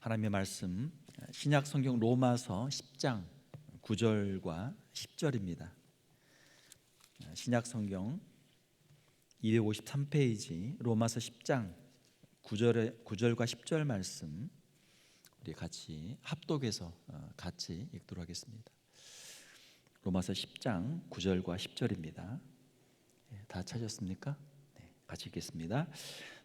하나님의 말씀 신약 성경 로마서 10장 9절과 10절입니다. 신약 성경 253페이지 로마서 10장 9절과 10절 말씀 우리 같이 합독해서 같이 읽도록 하겠습니다. 로마서 10장 9절과 10절입니다. 다 찾았습니까? 네, 같이 읽겠습니다.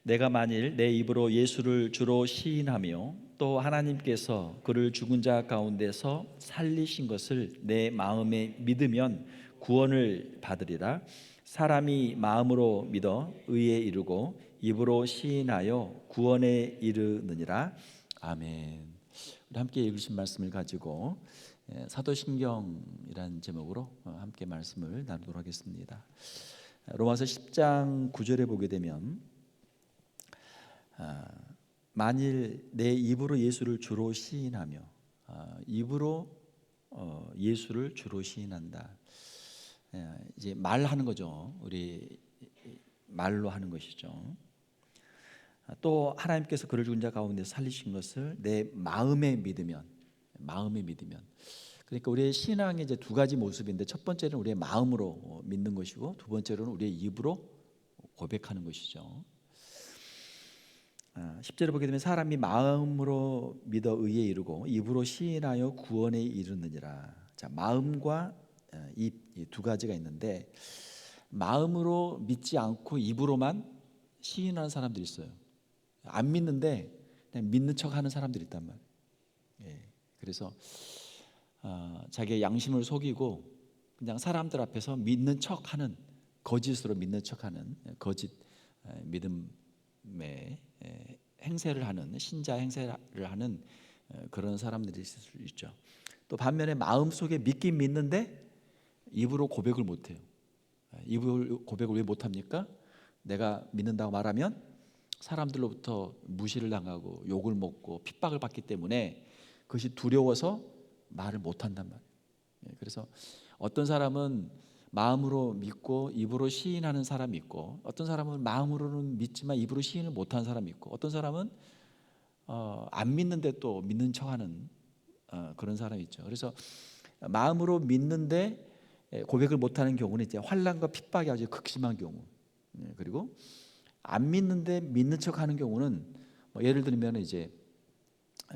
내가 만일 내 입으로 예수를 주로 시인하며 또 하나님께서 그를 죽은 자 가운데서 살리신 것을 내 마음에 믿으면 구원을 받으리라. 사람이 마음으로 믿어 의에 이르고 입으로 시인하여 구원에 이르느니라. 아멘. 우리 함께 읽으신 말씀을 가지고 사도신경이라는 제목으로 함께 말씀을 나누도록 하겠습니다. 로마서 10장 9절에 보게 되면 만일 내 입으로 예수를 주로 시인하며 입으로 예수를 주로 시인한다. 이제 말하는 거죠. 우리 말로 하는 것이죠. 또 하나님께서 그를 죽은 자 가운데 살리신 것을 내 마음에 믿으면 그러니까 우리의 신앙의 이제 두 가지 모습인데 첫 번째는 우리의 마음으로 믿는 것이고 두 번째로는 우리의 입으로 고백하는 것이죠. 10절에 보게 되면 사람이 마음으로 믿어 의에 이르고 입으로 시인하여 구원에 이르느니라. 자, 마음과 입 이 두 가지가 있는데 마음으로 믿지 않고 입으로만 시인하는 사람들이 있어요. 안 믿는데 그냥 믿는 척하는 사람들이 있단 말이에요. 그래서 자기의 양심을 속이고 그냥 사람들 앞에서 믿는 척하는 거짓으로 믿는 척하는 거짓 믿음의 행세를 하는 신자 행세를 하는 그런 사람들이 있을 수 있죠. 또 반면에 마음속에 믿긴 믿는데 입으로 고백을 못해요. 입으로 고백을 왜 못합니까? 내가 믿는다고 말하면 사람들로부터 무시를 당하고 욕을 먹고 핍박을 받기 때문에 그것이 두려워서 말을 못한단 말이에요. 그래서 어떤 사람은 마음으로 믿고 입으로 시인하는 사람이 있고 어떤 사람은 마음으로는 믿지만 입으로 시인을 못하는 사람이 있고 어떤 사람은 안 믿는데 또 믿는 척하는 그런 사람이 있죠. 그래서 마음으로 믿는데 고백을 못하는 경우는 이제 환난과 핍박이 아주 극심한 경우, 그리고 안 믿는데 믿는 척하는 경우는 예를 들면 이제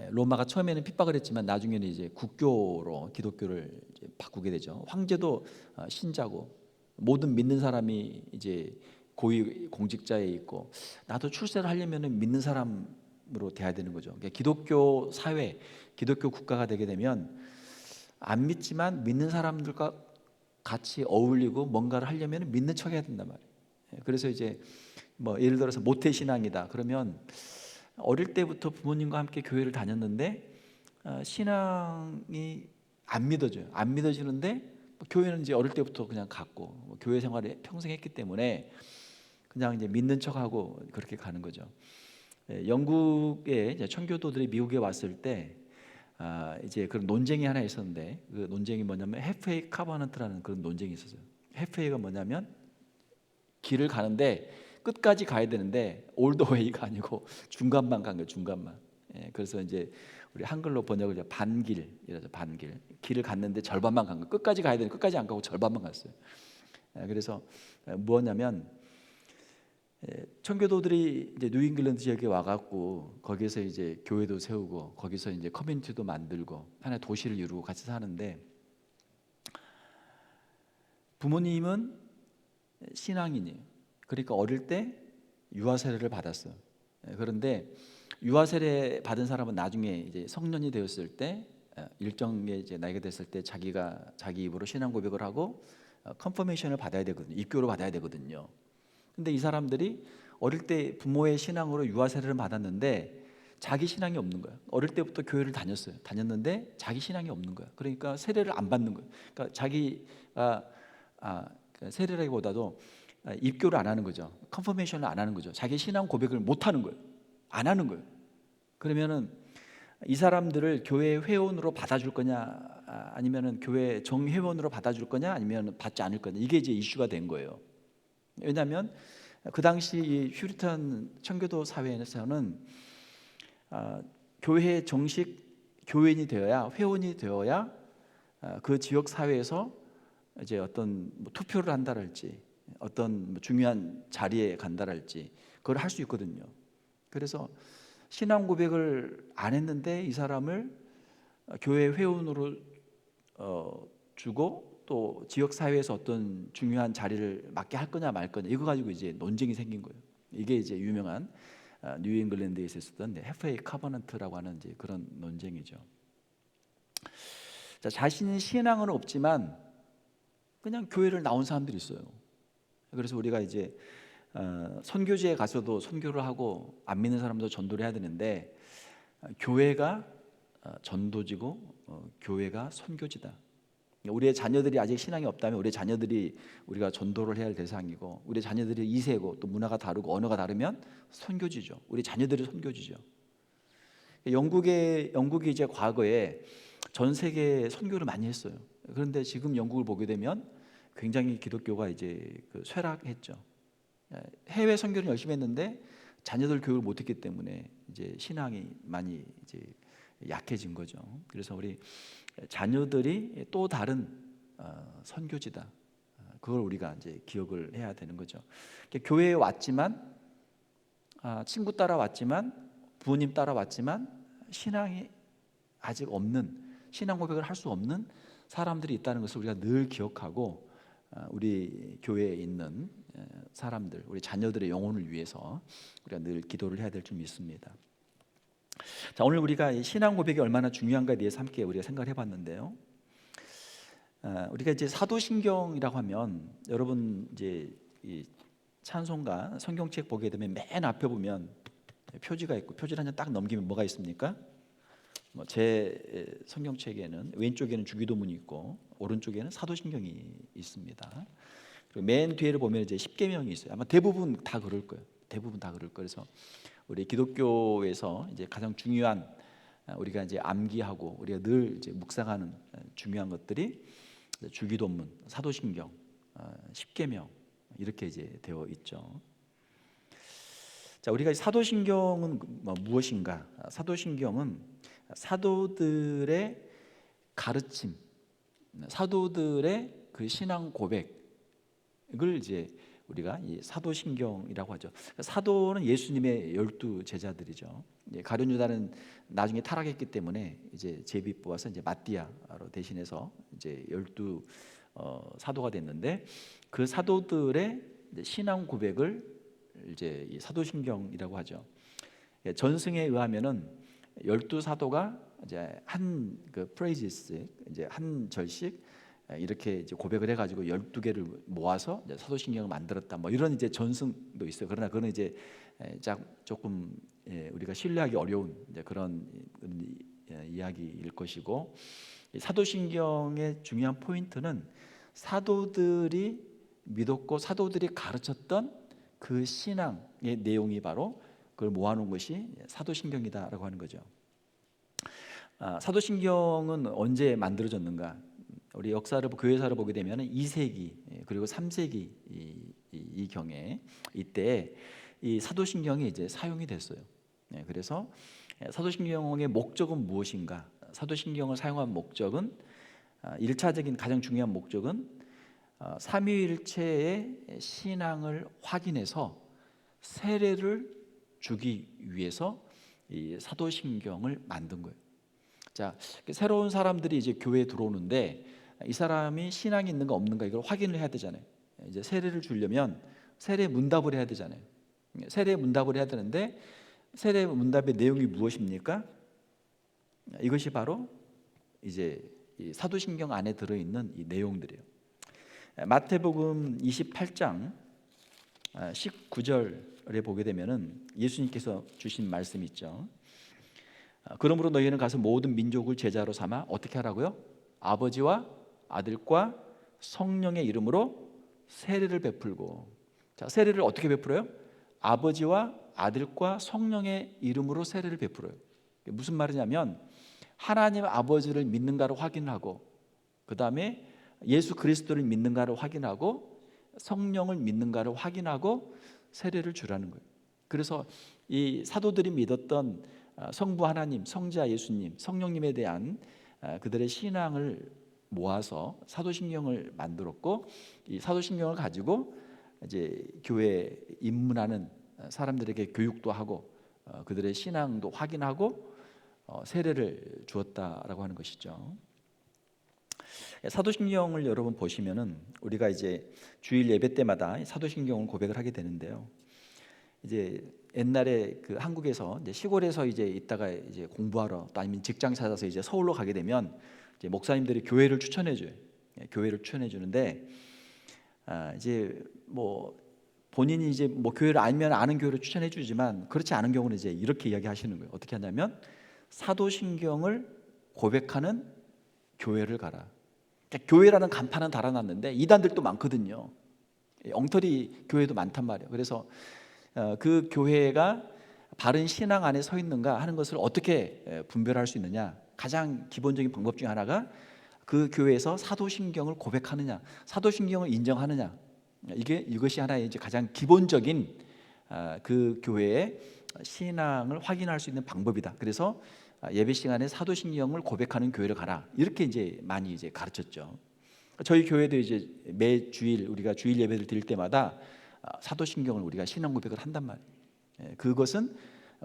로마가 처음에는 핍박을 했지만 나중에는 이제 국교로 기독교를 이제 바꾸게 되죠. 황제도 신자고 모든 믿는 사람이 이제 고위 공직자에 있고 나도 출세를 하려면 믿는 사람으로 돼야 되는 거죠. 그러니까 기독교 사회, 기독교 국가가 되게 되면 안 믿지만 믿는 사람들과 같이 어울리고 뭔가를 하려면 믿는 척해야 된단 말이에요. 그래서 이제 예를 들어서 모태신앙이다 그러면 어릴 때부터 부모님과 함께 교회를 다녔는데 신앙이 안 믿어져요. 안 믿어지는데 교회는 이제 어릴 때부터 그냥 갔고 교회 생활을 평생 했기 때문에 그냥 이제 믿는 척하고 그렇게 가는 거죠. 영국의 청교도들이 미국에 왔을 때 이제 그런 논쟁이 하나 있었는데 그 논쟁이 뭐냐면 해프웨이 카버넌트라는 그런 논쟁이 있었어요. 해프웨이가 뭐냐면 길을 가는데 끝까지 가야 되는데 올 더 웨이가 아니고 중간만 간 거예요. 중간만. 그래서 이제 우리 한글로 번역을 이제 반길이라서 반길. 길을 갔는데 절반만 간 거예요. 끝까지 가야 되는데 끝까지 안 가고 절반만 갔어요. 그래서 뭐냐면 청교도들이 이제 뉴잉글랜드 지역에 와갖고 거기서 이제 교회도 세우고 거기서 이제 커뮤니티도 만들고 하나의 도시를 이루고 같이 사는데 부모님은 신앙인이에요. 그러니까 어릴 때 유아 세례를 받았어요. 그런데 유아 세례 받은 사람은 나중에 이제 성년이 되었을 때 일정의 이제 나이가 됐을 때 자기가 자기 입으로 신앙 고백을 하고 컨퍼메이션을 받아야 되거든요. 입교를 받아야 되거든요. 근데 이 사람들이 어릴 때 부모의 신앙으로 유아 세례를 받았는데 자기 신앙이 없는 거야. 어릴 때부터 교회를 다녔는데 자기 신앙이 없는 거야. 그러니까 세례를 안 받는 거야. 그러니까 자기가 세례라기보다도 입교를 안 하는 거죠. 컨퍼메이션을 안 하는 거죠. 자기 신앙 고백을 못 하는 거예요. 안 하는 거예요. 그러면은 이 사람들을 교회 회원으로 받아줄 거냐, 아니면은 교회 정회원으로 받아줄 거냐, 아니면 받지 않을 거냐. 이게 이제 이슈가 된 거예요. 왜냐하면 그 당시 이 휴리턴 청교도 사회에서는 교회 정식 교인이 되어야, 회원이 되어야 그 지역 사회에서 이제 어떤 뭐 투표를 한다랄지, 어떤 뭐 중요한 자리에 간다랄지 그걸 할 수 있거든요. 그래서 신앙 고백을 안 했는데 이 사람을 교회 회원으로 주고 또 지역 사회에서 어떤 중요한 자리를 맡게 할 거냐 말 거냐, 이거 가지고 이제 논쟁이 생긴 거예요. 이게 이제 유명한 뉴잉글랜드에 있었던 해프웨이 카버넌트라고 하는 이제 그런 논쟁이죠. 자, 자신이 신앙은 없지만 그냥 교회를 나온 사람들이 있어요. 그래서 우리가 이제 선교지에 가서도 선교를 하고 안 믿는 사람도 전도를 해야 되는데, 교회가 전도지고 교회가 선교지다. 우리의 자녀들이 아직 신앙이 없다면 우리의 자녀들이 우리가 전도를 해야 할 대상이고, 우리의 자녀들이 2세고 또 문화가 다르고 언어가 다르면 선교지죠. 우리 자녀들이 선교지죠. 영국이 이제 과거에 전 세계에 선교를 많이 했어요. 그런데 지금 영국을 보게 되면 굉장히 기독교가 이제 쇠락했죠. 해외 선교를 열심히 했는데 자녀들 교육을 못했기 때문에 이제 신앙이 많이 이제 약해진 거죠. 그래서 우리 자녀들이 또 다른 선교지다. 그걸 우리가 이제 기억을 해야 되는 거죠. 교회에 왔지만, 친구 따라 왔지만, 부모님 따라 왔지만 신앙이 아직 없는, 신앙 고백을 할 수 없는 사람들이 있다는 것을 우리가 늘 기억하고, 우리 교회에 있는 사람들, 우리 자녀들의 영혼을 위해서 우리가 늘 기도를 해야 될 줄 믿습니다. 자, 오늘 우리가 이 신앙 고백이 얼마나 중요한가에 대해서 함께 우리가 생각을 해봤는데요. 우리가 이제 사도신경이라고 하면, 여러분 이제 이 찬송가 성경책 보게 되면 맨 앞에 보면 표지가 있고, 표지를 한 장 딱 넘기면 뭐가 있습니까? 제 성경책에는 왼쪽에는 주기도문이 있고 오른쪽에는 사도신경이 있습니다. 그리고 맨 뒤에를 보면 이제 십계명이 있어요. 아마 대부분 다 그럴 거예요. 대부분 다 그럴 거예요. 그래서 우리 기독교에서 이제 가장 중요한, 우리가 이제 암기하고 우리가 늘 이제 묵상하는 중요한 것들이 주기도문, 사도신경, 십계명 이렇게 이제 되어 있죠. 자, 우리가 사도신경은 무엇인가? 사도신경은 사도들의 가르침, 사도들의 그 신앙 고백을 이제 우리가 이 사도신경이라고 하죠. 사도는 예수님의 12 제자들이죠. 가룟 유다는 나중에 타락했기 때문에 이제 제비 뽑아서 이제 마띠아로 대신해서 이제 12 사도가 됐는데, 그 사도들의 신앙 고백을 이제 이 사도신경이라고 하죠. 전승에 의하면은 12 사도가 이제 한 프레이지스, 이제 한 절씩 이렇게 이제 고백을 해가지고 12개를 모아서 이제 사도신경을 만들었다. 뭐 이런 이제 전승도 있어요. 그러나 그거는 이제 조금 우리가 신뢰하기 어려운 이제 그런 이야기일 것이고, 사도신경의 중요한 포인트는 사도들이 믿었고 사도들이 가르쳤던 그 신앙의 내용이 바로 그걸 모아놓은 것이 사도신경이다라고 하는 거죠. 사도신경은 언제 만들어졌는가? 우리 역사를, 교회사를 보게 되면 2세기 그리고 3세기 이 경에, 이때 이 사도신경이 이제 사용이 됐어요. 그래서 사도신경의 목적은 무엇인가? 사도신경을 사용한 목적은, 1차적인 가장 중요한 목적은 삼위일체의 신앙을 확인해서 세례를 주기 위해서 이 사도신경을 만든 거예요. 자, 새로운 사람들이 이제 교회에 들어오는데 이 사람이 신앙이 있는가 없는가 이걸 확인을 해야 되잖아요. 이제 세례를 주려면 세례 문답을 해야 되잖아요. 세례 문답을 해야 되는데, 세례 문답의 내용이 무엇입니까? 이것이 바로 이제 이 사도신경 안에 들어 있는 이 내용들이에요. 마태복음 28장 19절에 보게 되면은 예수님께서 주신 말씀이 있죠. 그러므로 너희는 가서 모든 민족을 제자로 삼아 어떻게 하라고요? 아버지와 아들과 성령의 이름으로 세례를 베풀고. 자, 세례를 어떻게 베풀어요? 아버지와 아들과 성령의 이름으로 세례를 베풀어요. 무슨 말이냐면, 하나님 아버지를 믿는가를 확인하고, 그 다음에 예수 그리스도를 믿는가를 확인하고, 성령을 믿는가를 확인하고 세례를 주라는 거예요. 그래서 이 사도들이 믿었던 성부 하나님, 성자 예수님, 성령님에 대한 그들의 신앙을 모아서 사도신경을 만들었고, 이 사도신경을 가지고 이제 교회에 입문하는 사람들에게 교육도 하고 그들의 신앙도 확인하고 세례를 주었다라고 하는 것이죠. 사도신경을 여러분 보시면은 우리가 이제 주일 예배 때마다 사도신경을 고백을 하게 되는데요. 이제 옛날에 그 한국에서 이제 시골에서 이제 있다가 이제 공부하러 또 아니면 직장 찾아서 이제 서울로 가게 되면 이제 목사님들이 교회를 추천해 줘요. 교회를 추천해 주는데 이제 뭐 본인이 이제 뭐 교회를 알면 아는 교회를 추천해 주지만 그렇지 않은 경우는 이제 이렇게 이야기하시는 거예요. 어떻게 하냐면 사도신경을 고백하는 교회를 가라. 그러니까 교회라는 간판은 달아놨는데 이단들도 많거든요. 엉터리 교회도 많단 말이에요. 그래서 그 교회가 바른 신앙 안에 서 있는가 하는 것을 어떻게 분별할 수 있느냐, 가장 기본적인 방법 중에 하나가 그 교회에서 사도신경을 고백하느냐, 사도신경을 인정하느냐, 이것이 하나의 이제 가장 기본적인 그 교회의 신앙을 확인할 수 있는 방법이다. 그래서 예배 시간에 사도신경을 고백하는 교회를 가라, 이렇게 이제 많이 이제 가르쳤죠. 저희 교회도 이제 매 주일 우리가 주일 예배를 드릴 때마다 사도신경을 우리가 신앙 고백을 한단 말이에요. 그것은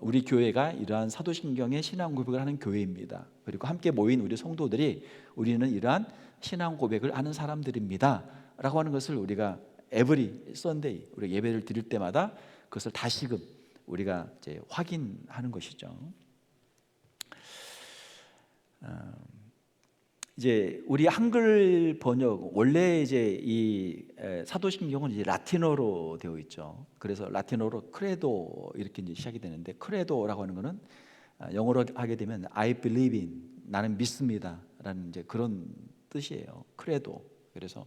우리 교회가 이러한 사도신경의 신앙 고백을 하는 교회입니다. 그리고 함께 모인 우리 성도들이 우리는 이러한 신앙 고백을 하는 사람들입니다 라고 하는 것을 우리가 에브리 선데이 우리 예배를 드릴 때마다 그것을 다시금 우리가 이제 확인하는 것이죠. 이제 우리 한글 번역 원래 이제 이 사도신경은 이제 라틴어로 되어 있죠. 그래서 라틴어로 크레도 이렇게 이제 시작이 되는데, 크레도라고 하는 것은 영어로 하게 되면 I believe in, 나는 믿습니다라는 이제 그런 뜻이에요. 크레도. 그래서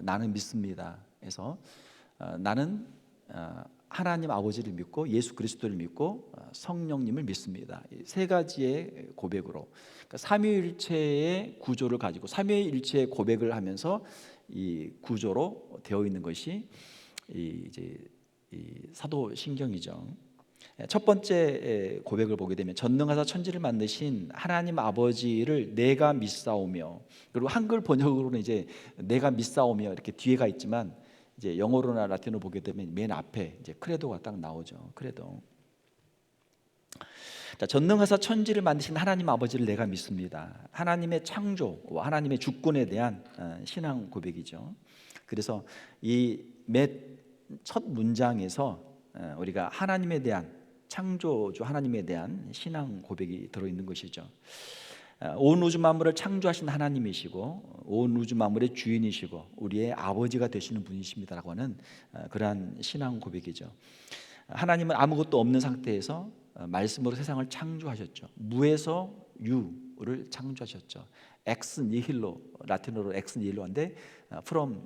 나는 믿습니다. 해서 나는 하나님 아버지를 믿고 예수 그리스도를 믿고 성령님을 믿습니다. 세 가지의 고백으로, 그러니까 삼위일체의 구조를 가지고 삼위일체의 고백을 하면서 이 구조로 되어 있는 것이 이제 이 사도신경이죠. 첫 번째 고백을 보게 되면 전능하사 천지를 만드신 하나님 아버지를 내가 믿사오며, 그리고 한글 번역으로는 이제 내가 믿사오며 이렇게 뒤에가 있지만 이제 영어로나 라틴어로 보게 되면 맨 앞에 이제 크레도가 딱 나오죠. 크레도. 자, 전능하사 천지를 만드신 하나님 아버지를 내가 믿습니다. 하나님의 창조와 하나님의 주권에 대한 신앙 고백이죠. 그래서 이 맨 첫 문장에서 우리가 하나님에 대한, 창조주 하나님에 대한 신앙 고백이 들어있는 것이죠. 온 우주 만물을 창조하신 하나님이시고 온 우주 만물의 주인이시고 우리의 아버지가 되시는 분이십니다라고 하는 그러한 신앙 고백이죠. 하나님은 아무것도 없는 상태에서 말씀으로 세상을 창조하셨죠. 무에서 유를 창조하셨죠. 엑스 니힐로, 라틴어로 엑스 니힐로인데 from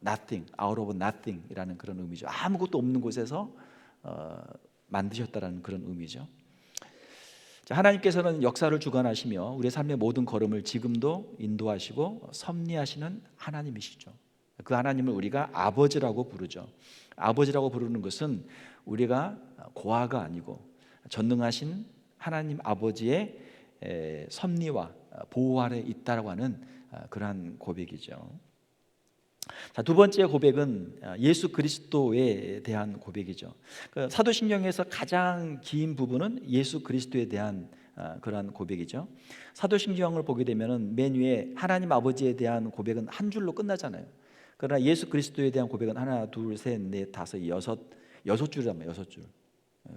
nothing, out of nothing이라는 그런 의미죠. 아무것도 없는 곳에서 만드셨다라는 그런 의미죠. 하나님께서는 역사를 주관하시며 우리의 삶의 모든 걸음을 지금도 인도하시고 섭리하시는 하나님이시죠. 그 하나님을 우리가 아버지라고 부르죠. 아버지라고 부르는 것은 우리가 고아가 아니고 전능하신 하나님 아버지의 섭리와 보호 아래 있다라고 하는 그러한 고백이죠. 자, 두 번째 고백은 예수 그리스도에 대한 고백이죠. 사도신경에서 가장 긴 부분은 예수 그리스도에 대한 그러한 고백이죠. 사도신경을 보게 되면은 맨 위에 하나님 아버지에 대한 고백은 한 줄로 끝나잖아요. 그러나 예수 그리스도에 대한 고백은 하나, 둘, 셋, 넷, 다섯, 여섯 줄이란 말이에요. 여섯 줄.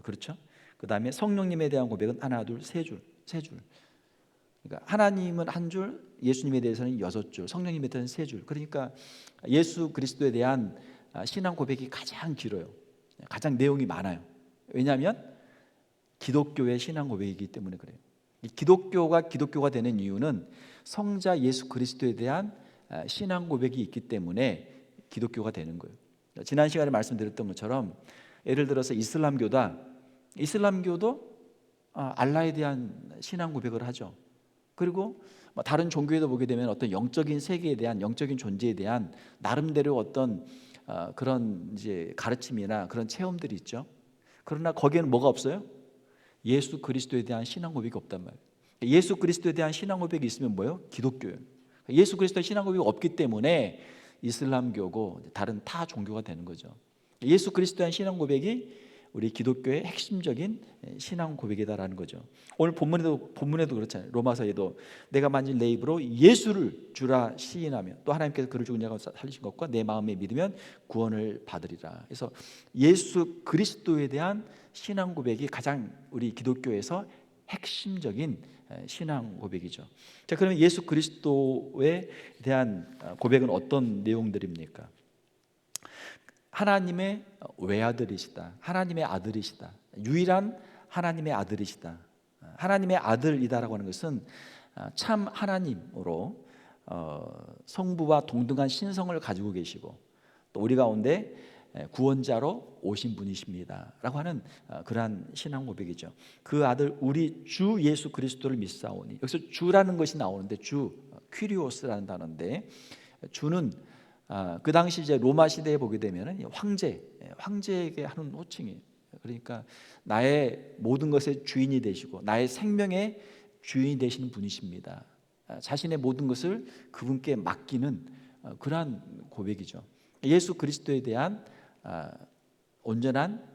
그렇죠? 그 다음에 성령님에 대한 고백은 하나, 둘, 세 줄. 그러니까 하나님은 한 줄, 예수님에 대해서는 여섯 줄, 성령님에 대해서는 세 줄. 그러니까 예수 그리스도에 대한 신앙 고백이 가장 길어요. 가장 내용이 많아요. 왜냐하면 기독교의 신앙 고백이기 때문에 그래요. 기독교가 되는 이유는 성자 예수 그리스도에 대한 신앙 고백이 있기 때문에 기독교가 되는 거예요. 지난 시간에 말씀드렸던 것처럼 예를 들어서 이슬람교도 알라에 대한 신앙 고백을 하죠. 그리고 다른 종교에도 보게 되면 어떤 영적인 세계에 대한, 영적인 존재에 대한 나름대로 어떤 그런 이제 가르침이나 그런 체험들이 있죠. 그러나 거기에는 뭐가 없어요? 예수 그리스도에 대한 신앙 고백이 없단 말이에요. 예수 그리스도에 대한 신앙 고백이 있으면 뭐예요? 기독교예요. 예수 그리스도의 신앙 고백이 없기 때문에 이슬람교고 다른 타 종교가 되는 거죠. 예수 그리스도에 대한 신앙 고백이 우리 기독교의 핵심적인 신앙 고백이다라는 거죠. 오늘 본문에도 그렇잖아요. 로마서에도 내가 만진 내 입으로 예수를 주라 시인하며 또 하나님께서 그를 죽은 자가 살리신 것과 내 마음에 믿으면 구원을 받으리라. 그래서 예수 그리스도에 대한 신앙 고백이 가장 우리 기독교에서 핵심적인 신앙 고백이죠. 자, 그러면 예수 그리스도에 대한 고백은 어떤 내용들입니까? 하나님의 외아들이시다. 하나님의 아들이시다. 유일한 하나님의 아들이시다. 하나님의 아들이다라고 하는 것은 참 하나님으로 성부와 동등한 신성을 가지고 계시고 또 우리 가운데 구원자로 오신 분이십니다 라고 하는 그러한 신앙 고백이죠. 그 아들 우리 주 예수 그리스도를 믿사오니, 여기서 주라는 것이 나오는데 주 퀴리오스라는 단어인데 주는 그 당시 이제 로마 시대에 보게 되면 황제에게 하는 호칭이에요. 그러니까 나의 모든 것의 주인이 되시고 나의 생명의 주인이 되시는 분이십니다. 자신의 모든 것을 그분께 맡기는 그러한 고백이죠. 예수 그리스도에 대한 온전한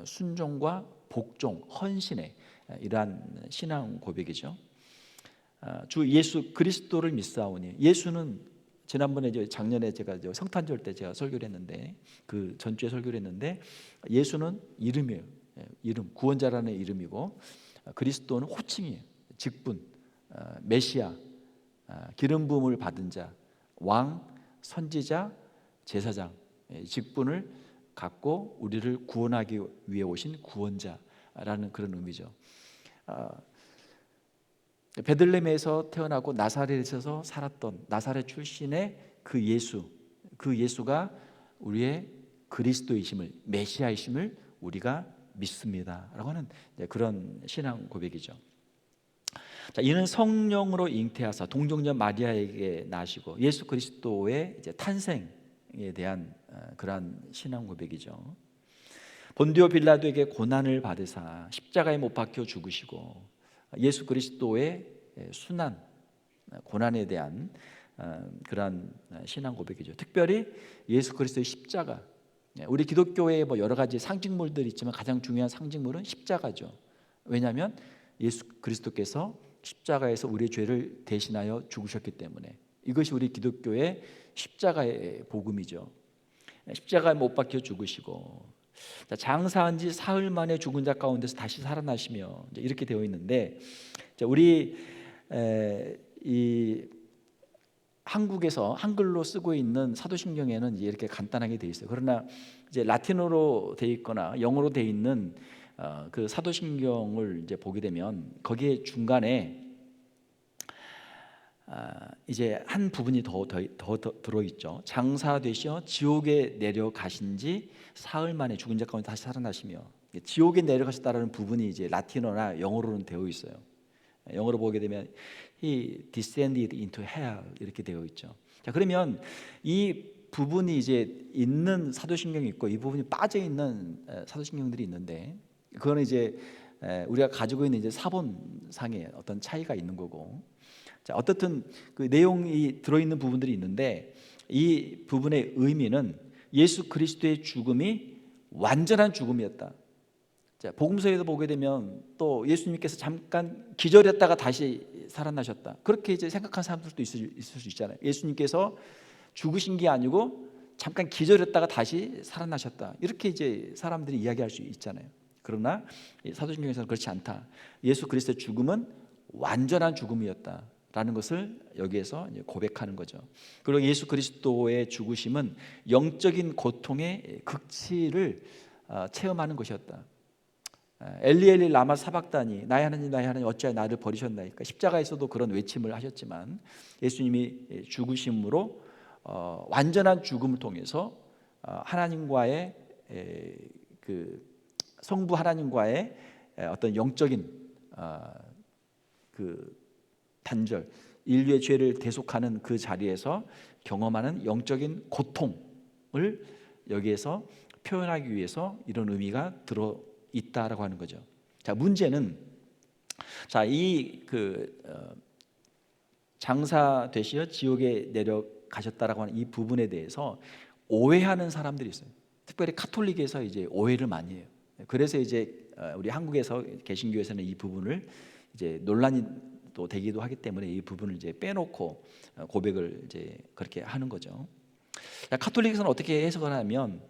순종과 복종, 헌신의 이러한 신앙 고백이죠. 주 예수 그리스도를 믿사오니, 예수는 지난번에 작년에 제가 성탄절 때 제가 설교를 했는데 그 전주에 설교를 했는데 예수는 이름이에요. 이름, 구원자라는 이름이고 그리스도는 호칭이에요. 직분, 메시아, 기름 부음을 받은 자, 왕, 선지자, 제사장, 직분을 갖고 우리를 구원하기 위해 오신 구원자라는 그런 의미죠. 베들레헴에서 태어나고 나사렛에서 살았던 나사렛 출신의 그 예수가 우리의 그리스도이심을, 메시아이심을 우리가 믿습니다라고 하는 그런 신앙 고백이죠. 자, 이는 성령으로 잉태하사 동정녀 마리아에게 나시고 예수 그리스도의 이제 탄생에 대한 그러한 신앙 고백이죠. 본디오 빌라도에게 고난을 받으사 십자가에 못 박혀 죽으시고 예수 그리스도의 순환, 고난에 대한 그러한 신앙 고백이죠. 특별히 예수 그리스도의 십자가, 우리 기독교에 뭐 여러 가지 상징물들이 있지만 가장 중요한 상징물은 십자가죠. 왜냐하면 예수 그리스도께서 십자가에서 우리의 죄를 대신하여 죽으셨기 때문에 이것이 우리 기독교의 십자가의 복음이죠. 십자가에 못 박혀 죽으시고 장사한 지 사흘 만에 죽은 자 가운데서 다시 살아나시며 이렇게 되어 있는데 우리 이 한국에서 한글로 쓰고 있는 사도신경에는 이제 이렇게 간단하게 되어 있어요. 그러나 이제 라틴어로 되어 있거나 영어로 되어 있는 그 사도신경을 이제 보게 되면 거기에 중간에 이제 한 부분이 더 들어있죠. 장사되시어 지옥에 내려가신 지 사흘 만에 죽은 자 가운데 다시 살아나시며, 지옥에 내려가셨다라는 부분이 이제 라틴어나 영어로는 되어 있어요. 영어로 보게 되면 He descended into hell 이렇게 되어 있죠. 자, 그러면 이 부분이 이제 있는 사도신경이 있고 이 부분이 빠져 있는 사도신경들이 있는데 그거는 이제 우리가 가지고 있는 이제 사본상의 어떤 차이가 있는 거고. 자, 어떻든 그 내용이 들어있는 부분들이 있는데 이 부분의 의미는 예수 그리스도의 죽음이 완전한 죽음이었다. 자, 복음서에도 보게 되면 또 예수님께서 잠깐 기절했다가 다시 살아나셨다. 그렇게 이제 생각하는 사람들도 있을 수 있잖아요. 예수님께서 죽으신 게 아니고 잠깐 기절했다가 다시 살아나셨다. 이렇게 이제 사람들이 이야기할 수 있잖아요. 그러나 사도신경에서는 그렇지 않다. 예수 그리스도의 죽음은 완전한 죽음이었다. 라는 것을 여기에서 고백하는 거죠. 그리고 예수 그리스도의 죽으심은 영적인 고통의 극치를 체험하는 것이었다. 엘리 엘리 라마 사박다니, 나의 하나님 어찌하여 나를 버리셨나이까. 십자가에서도 그런 외침을 하셨지만 예수님이 죽으심으로 완전한 죽음을 통해서 하나님과의 그 성부 하나님과의 어떤 영적인 그 단절, 인류의 죄를 대속하는 그 자리에서 경험하는 영적인 고통을 여기에서 표현하기 위해서 이런 의미가 들어 있다라고 하는 거죠. 자, 문제는 장사 되시어 지옥에 내려가셨다라고 하는 이 부분에 대해서 오해하는 사람들이 있어요. 특별히 카톨릭에서 이제 오해를 많이 해요. 그래서 이제 우리 한국에서 개신교에서는 이 부분을 이제 논란이 또 되기도 하기 때문에 이 부분을 이제 빼놓고 고백을 이제 그렇게 하는 거죠. 카톨릭에서는 어떻게 해석을 하면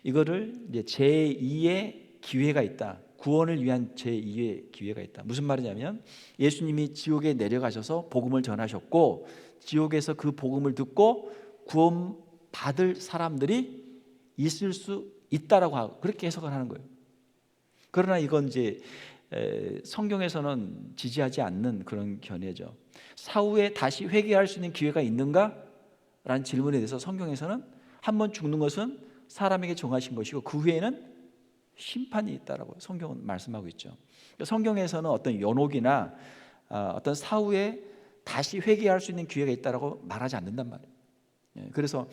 이거를 이제 제2의 기회가 있다. 구원을 위한 제2의 기회가 있다. 무슨 말이냐면 예수님이 지옥에 내려가셔서 복음을 전하셨고 지옥에서 그 복음을 듣고 구원 받을 사람들이 있을 수 있다라고 하고 그렇게 해석을 하는 거예요. 그러나 이건 이제 성경에서는 지지하지 않는 그런 견해죠. 사후에 다시 회개할 수 있는 기회가 있는가? 라는 질문에 대해서 성경에서는 한 번 죽는 것은 사람에게 정하신 것이고 그 후에는 심판이 있다라고 성경은 말씀하고 있죠. 성경에서는 어떤 연옥이나 어떤 사후에 다시 회개할 수 있는 기회가 있다라고 말하지 않는단 말이에요. 그래서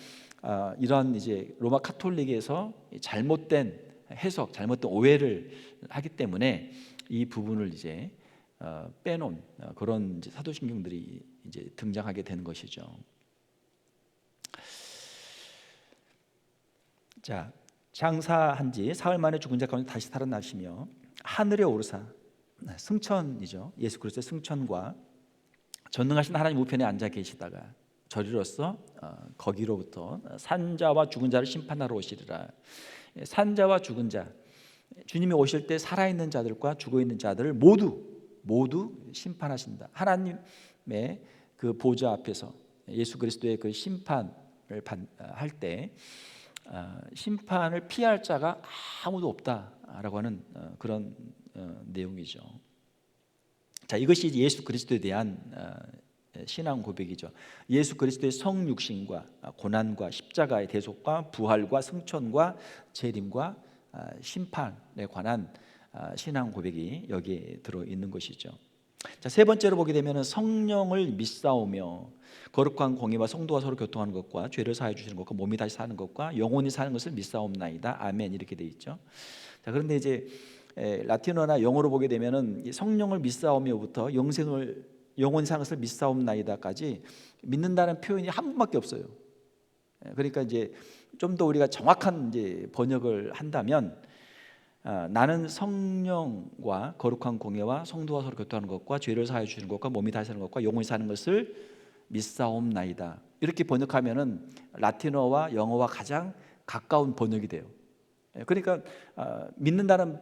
이런 이제 로마 카톨릭에서 잘못된 해석, 잘못된 오해를 하기 때문에 이 부분을 이제 빼놓은 그런 이제 사도신경들이 이제 등장하게 되는 것이죠. 자, 장사한 지 사흘 만에 죽은 자 가운데 다시 살아나시며 하늘에 오르사 승천이죠. 예수 그리스도의 승천과 전능하신 하나님 우편에 앉아 계시다가 저리로서 거기로부터 산자와 죽은 자를 심판하러 오시리라. 산자와 죽은 자, 주님이 오실 때 살아있는 자들과 죽어있는 자들을 모두 심판하신다. 하나님의 그 보좌 앞에서 예수 그리스도의 그 심판을 할 때 심판을 피할 자가 아무도 없다라고 하는 그런 내용이죠. 자, 이것이 예수 그리스도에 대한 신앙 고백이죠. 예수 그리스도의 성육신과 고난과 십자가의 대속과 부활과 승천과 재림과 심판에 관한 신앙 고백이 여기에 들어 있는 것이죠. 자, 세 번째로 보게 되면 성령을 믿사오며 거룩한 공의와 성도와 서로 교통하는 것과 죄를 사해 주시는 것과 몸이 다시 사는 것과 영원히 사는 것을 믿사옵나이다. 아멘. 이렇게 돼 있죠. 자, 그런데 이제 라틴어나 영어로 보게 되면은 성령을 믿사오며부터 영원히 사는 것을 믿사옵나이다까지 믿는다는 표현이 한 번밖에 없어요. 그러니까 이제 좀 더 우리가 정확한 이제 번역을 한다면 나는 성령과 거룩한 공예와 성도와 서로 교통하는 것과 죄를 사하여 주시는 것과 몸이 다시 사는 것과 영원히 사는 것을 믿사옵나이다. 이렇게 번역하면은 라틴어와 영어와 가장 가까운 번역이 돼요. 그러니까 믿는다는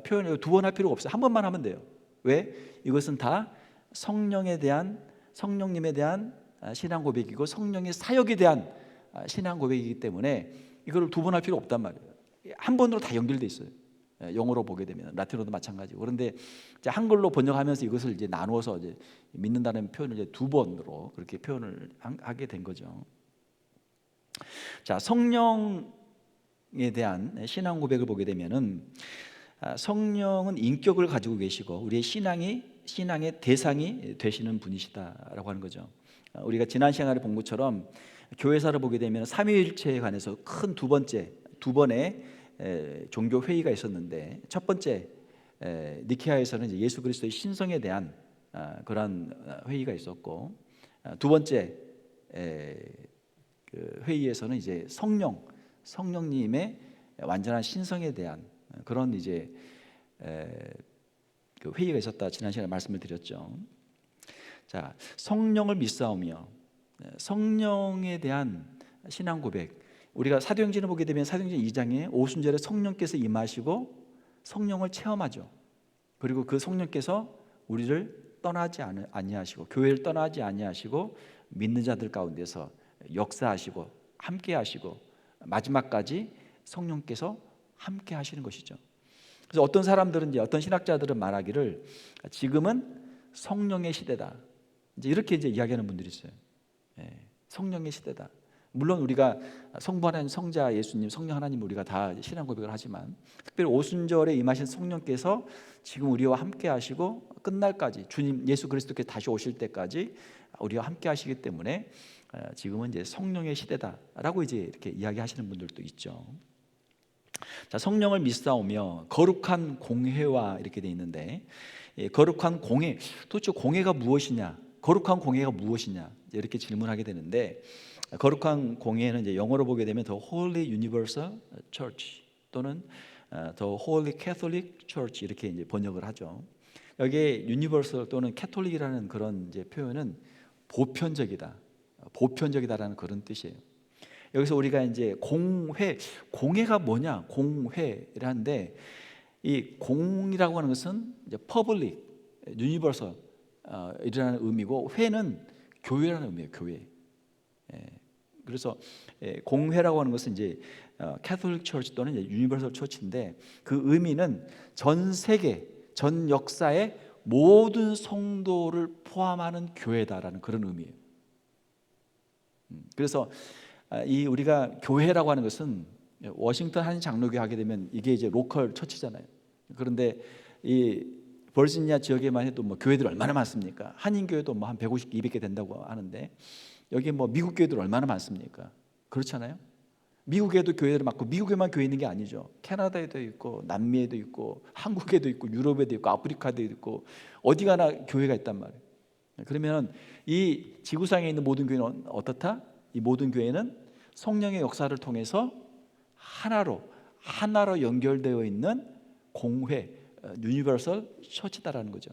표현을 두 번 할 필요가 없어요. 한 번만 하면 돼요. 왜? 이것은 다 성령님에 대한 신앙 고백이고 성령의 사역에 대한 신앙 고백이기 때문에 이걸 두 번 할 필요 없단 말이에요. 한 번으로 다 연결돼 있어요. 영어로 보게 되면 라틴어도 마찬가지고. 그런데 이제 한글로 번역하면서 이것을 이제 나누어서 이제 믿는다는 표현을 이제 두 번으로 그렇게 표현을 하게 된 거죠. 자, 성령에 대한 신앙 고백을 보게 되면은 성령은 인격을 가지고 계시고 우리의 신앙의 대상이 되시는 분이시다라고 하는 거죠. 우리가 지난 시간에 본 것처럼 교회사를 보게 되면 삼위일체에 관해서 큰 두 번의 종교 회의가 있었는데 첫 번째 니케아에서는 이제 예수 그리스도의 신성에 대한 그런 회의가 있었고 두 번째 그 회의에서는 이제 성령님의 완전한 신성에 대한 그런 이제 그 회의가 있었다 지난 시간에 말씀을 드렸죠. 자, 성령을 믿사오며 성령에 대한 신앙 고백. 우리가 사도행전을 보게 되면 사도행전 2장에 오순절에 성령께서 임하시고 성령을 체험하죠. 그리고 그 성령께서 우리를 떠나지 아니하시고 교회를 떠나지 아니하시고 믿는 자들 가운데서 역사하시고 함께하시고 마지막까지 성령께서 함께하시는 것이죠. 그래서 어떤 사람들은 이제 어떤 신학자들은 말하기를 지금은 성령의 시대다. 이제 이렇게 이제 이야기하는 분들이 있어요. 성령의 시대다. 물론 우리가 성부 하나님, 성자 예수님, 성령 하나님 우리가 다 신앙 고백을 하지만 특별히 오순절에 임하신 성령께서 지금 우리와 함께 하시고 끝날까지 주님 예수 그리스도께서 다시 오실 때까지 우리와 함께 하시기 때문에 지금은 이제 성령의 시대다라고 이제 이렇게 이야기하시는 분들도 있죠. 자, 성령을 믿사오며 거룩한 공회와 이렇게 돼 있는데, 거룩한 공회, 도대체 공회가 무엇이냐? 거룩한 공회가 무엇이냐? 이렇게 질문하게 되는데, 거룩한 공회는 이제 영어로 보게 되면 The Holy Universal Church 또는 The Holy Catholic Church 이렇게 이제 번역을 하죠. 여기에 Universal 또는 Catholic이라는 그런 이제 표현은 보편적이다, 보편적이다라는 그런 뜻이에요. 여기서 우리가 이제 공회가 뭐냐? 공회라는데, 이 공이라고 하는 것은 이제 public, universal 이라는 의미고, 회는 교회라는 의미예요. 교회. 그래서 공회라고 하는 것은 이제 Catholic Church 또는 Universal Church인데, 그 의미는 전 세계, 전 역사의 모든 성도를 포함하는 교회다라는 그런 의미예요. 그래서 이 우리가 교회라고 하는 것은 워싱턴 한 장로교 하게 되면 이게 이제 로컬 처치잖아요. 그런데 이 버지니아 지역에만 해도 뭐 교회들 얼마나 많습니까? 한인 교회도 뭐 한 150, 200개 된다고 하는데, 여기 뭐 미국 교회들 얼마나 많습니까? 그렇잖아요. 미국에도 교회들 많고, 미국에만 교회 있는 게 아니죠. 캐나다에도 있고, 남미에도 있고, 한국에도 있고, 유럽에도 있고, 아프리카에도 있고, 어디 가나 교회가 있단 말이에요. 그러면 이 지구상에 있는 모든 교회는 어떻다? 이 모든 교회는 성령의 역사를 통해서 하나로 연결되어 있는 공회, 유니버설 처치다라는 거죠.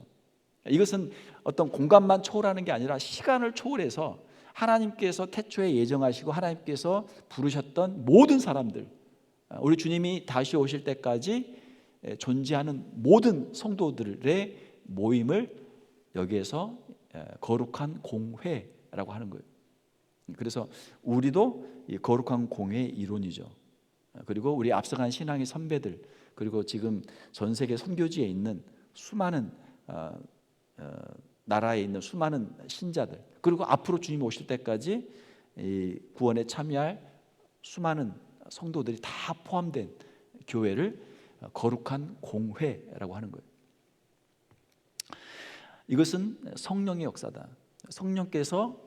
이것은 어떤 공간만 초월하는 게 아니라 시간을 초월해서 하나님께서 태초에 예정하시고 하나님께서 부르셨던 모든 사람들, 우리 주님이 다시 오실 때까지 존재하는 모든 성도들의 모임을 여기에서 거룩한 공회라고 하는 거예요. 그래서 우리도 이 거룩한 공회의 일원이죠. 그리고 우리 앞서간 신앙의 선배들, 그리고 지금 전 세계 선교지에 있는 수많은 나라에 있는 수많은 신자들, 그리고 앞으로 주님 오실 때까지 이 구원에 참여할 수많은 성도들이 다 포함된 교회를 거룩한 공회라고 하는 거예요. 이것은 성령의 역사다. 성령께서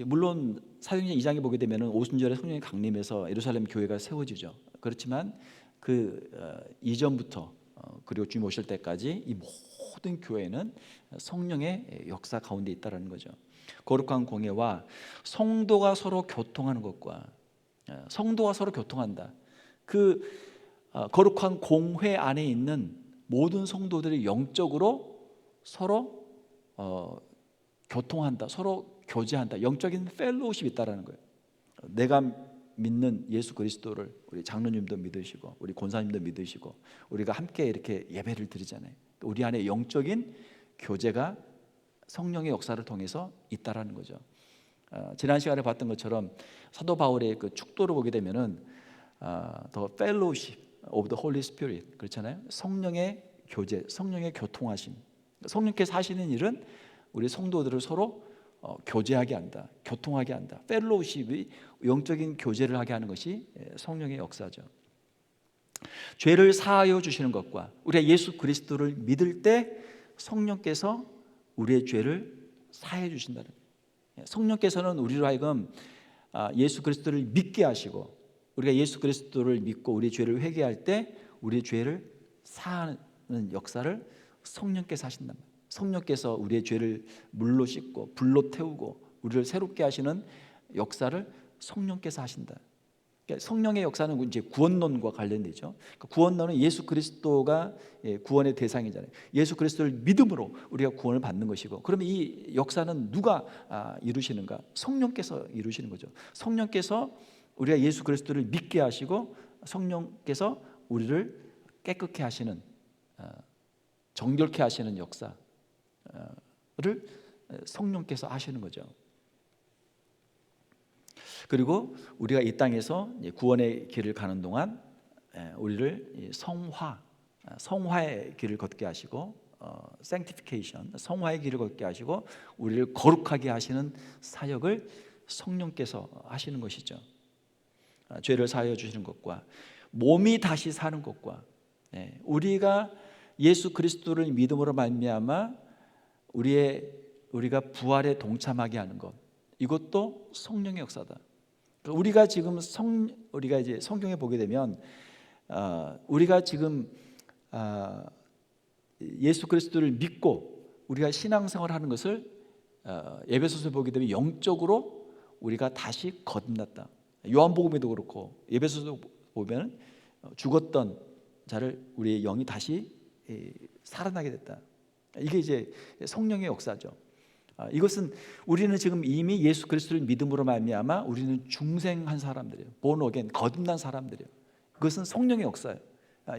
물론 사도행전 2장에 보게 되면 오순절에 성령이 강림해서 예루살렘 교회가 세워지죠. 그렇지만 그 이전부터 그리고 주님 오실 때까지 이 모든 교회는 성령의 역사 가운데 있다라는 거죠. 거룩한 공회와 성도가 서로 교통하는 것과, 성도가 서로 교통한다. 그 거룩한 공회 안에 있는 모든 성도들이 영적으로 서로 교통한다, 서로 교제한다, 영적인 펠로우십이 있다라는 거예요. 내가 믿는 예수 그리스도를 우리 장로님도 믿으시고, 우리 권사님도 믿으시고, 우리가 함께 이렇게 예배를 드리잖아요. 우리 안에 영적인 교제가 성령의 역사를 통해서 있다라는 거죠. 지난 시간에 봤던 것처럼 사도 바울의 그 축도를 보게 되면은 The Fellowship of the Holy Spirit, 그렇잖아요. 성령의 교제, 성령의 교통하심. 성령께서 하시는 일은 우리 성도들을 서로 교제하게 한다, 교통하게 한다. 펠로우십이 영적인 교제를 하게 하는 것이 성령의 역사죠. 죄를 사하여 주시는 것과, 우리가 예수 그리스도를 믿을 때 성령께서 우리의 죄를 사해 주신다는 거예요. 성령께서는 우리로 하여금 예수 그리스도를 믿게 하시고, 우리가 예수 그리스도를 믿고 우리의 죄를 회개할 때 우리의 죄를 사하는 역사를 성령께서 하신단 말이에요. 성령께서 우리의 죄를 물로 씻고 불로 태우고 우리를 새롭게 하시는 역사를 성령께서 하신다. 그러니까 성령의 역사는 이제 구원론과 관련되죠. 구원론은 예수 그리스도가 구원의 대상이잖아요. 예수 그리스도를 믿음으로 우리가 구원을 받는 것이고, 그러면 이 역사는 누가 이루시는가? 성령께서 이루시는 거죠. 성령께서 우리가 예수 그리스도를 믿게 하시고, 성령께서 우리를 깨끗게 하시는, 정결케 하시는 역사를 성령께서 하시는 거죠. 그리고 우리가 이 땅에서 구원의 길을 가는 동안 우리를 성화의 길을 걷게 하시고, sanctification, 성화의 길을 걷게 하시고 우리를 거룩하게 하시는 사역을 성령께서 하시는 것이죠. 죄를 사하여 주시는 것과 몸이 다시 사는 것과, 우리가 예수 그리스도를 믿음으로 말미암아 우리가 부활에 동참하게 하는 것, 이것도 성령의 역사다. 우리가 지금 우리가 이제 성경에 보게 되면 우리가 지금 예수 그리스도를 믿고 우리가 신앙생활하는 것을 에베소서에 보게 되면 영적으로 우리가 다시 거듭났다. 요한복음에도 그렇고 에베소서 보면 죽었던 자를 우리의 영이 다시 살아나게 됐다. 이게 이제 성령의 역사죠. 이것은 우리는 지금 이미 예수 그리스도를 믿음으로 말미암아 우리는 중생한 사람들이에요. born again, 거듭난 사람들이에요. 그것은 성령의 역사예요.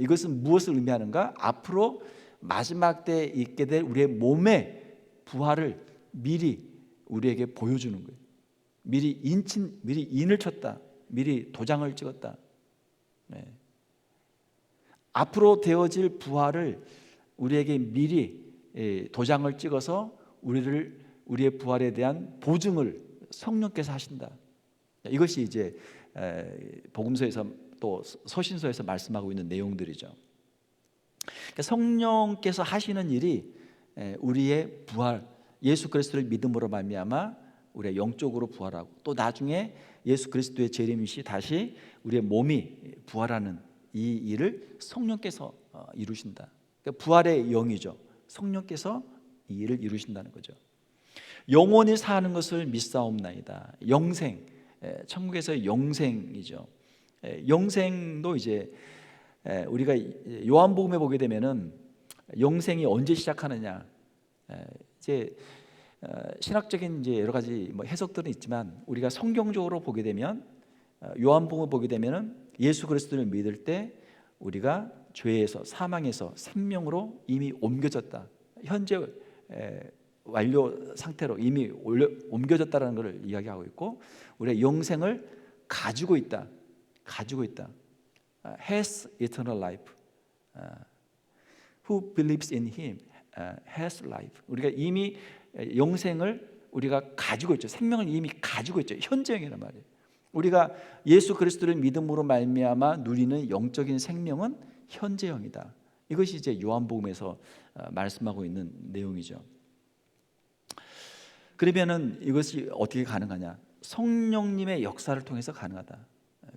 이것은 무엇을 의미하는가? 앞으로 마지막 때에 있게 될 우리의 몸의 부활을 미리 우리에게 보여주는 거예요. 미리 인을 쳤다. 미리 도장을 찍었다. 네. 앞으로 되어질 부활을 우리에게 미리 도장을 찍어서 우리의 부활에 대한 보증을 성령께서 하신다. 이것이 이제 복음서에서 또 서신서에서 말씀하고 있는 내용들이죠. 그러니까 성령께서 하시는 일이 우리의 부활, 예수 그리스도를 믿음으로 말미암아 우리가 영적으로 부활하고 또 나중에 예수 그리스도의 재림시 다시 우리의 몸이 부활하는 이 일을 성령께서 이루신다. 그러니까 부활의 영이죠. 성령께서 이 일을 이루신다는 거죠. 영원히 사는 것을 믿사옵나이다. 영생, 천국에서의 영생이죠. 영생도 이제 우리가 요한복음에 보게 되면은 영생이 언제 시작하느냐, 이제 신학적인 이제 여러 가지 해석들은 있지만 우리가 성경적으로 보게 되면 요한복음을 보게 되면은 예수 그리스도를 믿을 때 우리가 죄에서 사망에서 생명으로 이미 옮겨졌다. 현재 완료 상태로 이미 옮겨졌다라는 것을 이야기하고 있고 우리의 영생을 가지고 있다. Has eternal life. Who believes in him has life. 우리가 이미 영생을 우리가 가지고 있죠. 생명을 이미 가지고 있죠. 현재형이란 말이에요. 우리가 예수 그리스도를 믿음으로 말미암아 누리는 영적인 생명은 현재형이다. 이것이 이제 요한복음에서 말씀하고 있는 내용이죠. 그러면은 이것이 어떻게 가능하냐? 성령님의 역사를 통해서 가능하다.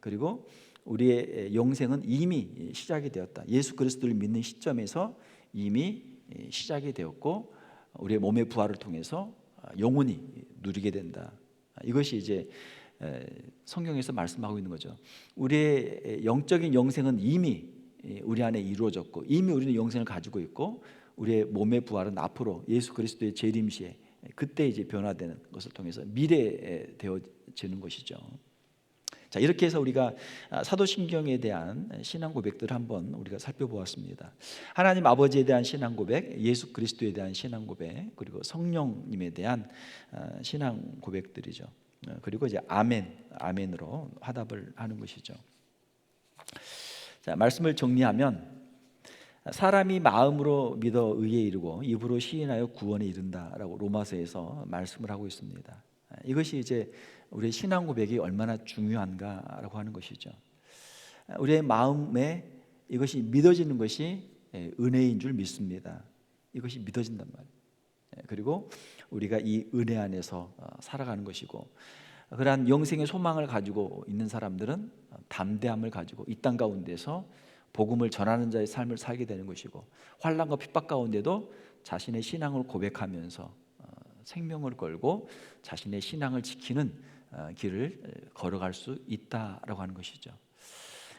그리고 우리의 영생은 이미 시작이 되었다. 예수 그리스도를 믿는 시점에서 이미 시작이 되었고 우리의 몸의 부활을 통해서 영원히 누리게 된다. 이것이 이제 성경에서 말씀하고 있는 거죠. 우리의 영적인 영생은 이미 우리 안에 이루어졌고 이미 우리는 영생을 가지고 있고 우리의 몸의 부활은 앞으로 예수 그리스도의 재림시에 그때 이제 변화되는 것을 통해서 미래에 되어지는 것이죠. 자, 이렇게 해서 우리가 사도신경에 대한 신앙 고백들을 한번 우리가 살펴보았습니다. 하나님 아버지에 대한 신앙 고백, 예수 그리스도에 대한 신앙 고백, 그리고 성령님에 대한 신앙 고백들이죠. 그리고 이제 아멘으로 화답을 하는 것이죠. 자, 말씀을 정리하면 사람이 마음으로 믿어 의에 이르고 입으로 시인하여 구원에 이른다라고 로마서에서 말씀을 하고 있습니다. 이것이 이제 우리의 신앙 고백이 얼마나 중요한가라고 하는 것이죠. 우리의 마음에 이것이 믿어지는 것이 은혜인 줄 믿습니다. 이것이 믿어진단 말이에요. 그리고 우리가 이 은혜 안에서 살아가는 것이고 그러한 영생의 소망을 가지고 있는 사람들은 담대함을 가지고 이 땅 가운데서 복음을 전하는 자의 삶을 살게 되는 것이고 환난과 핍박 가운데도 자신의 신앙을 고백하면서 생명을 걸고 자신의 신앙을 지키는 길을 걸어갈 수 있다라고 하는 것이죠.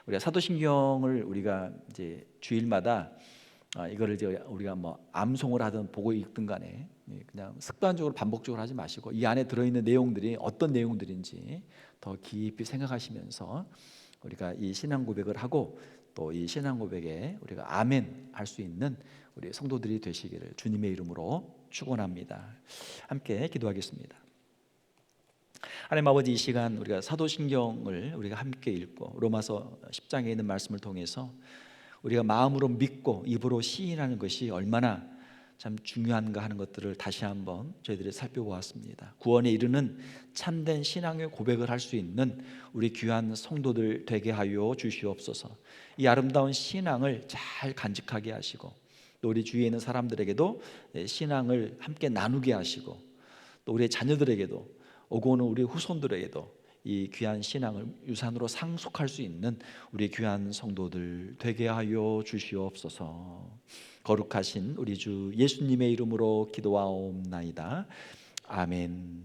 우리가 사도신경을 우리가 이제 주일마다 이거를 이제 우리가 암송을 하든 보고 읽든 간에 그냥 습관적으로 반복적으로 하지 마시고 이 안에 들어있는 내용들이 어떤 내용들인지 더 깊이 생각하시면서 우리가 이 신앙 고백을 하고 또 이 신앙 고백에 우리가 아멘 할 수 있는 우리 성도들이 되시기를 주님의 이름으로 축원합니다. 함께 기도하겠습니다. 하나님 아버지, 이 시간 우리가 사도신경을 우리가 함께 읽고 로마서 10장에 있는 말씀을 통해서 우리가 마음으로 믿고 입으로 시인하는 것이 얼마나 참 중요한가 하는 것들을 다시 한번 저희들이 살펴보았습니다. 구원에 이르는 참된 신앙의 고백을 할 수 있는 우리 귀한 성도들 되게 하여 주시옵소서. 이 아름다운 신앙을 잘 간직하게 하시고 또 우리 주위에 있는 사람들에게도 신앙을 함께 나누게 하시고 또 우리 자녀들에게도 오고 오는 우리 후손들에게도 이 귀한 신앙을 유산으로 상속할 수 있는 우리 귀한 성도들 되게 하여 주시옵소서. 거룩하신 우리 주 예수님의 이름으로 기도하옵나이다. 아멘.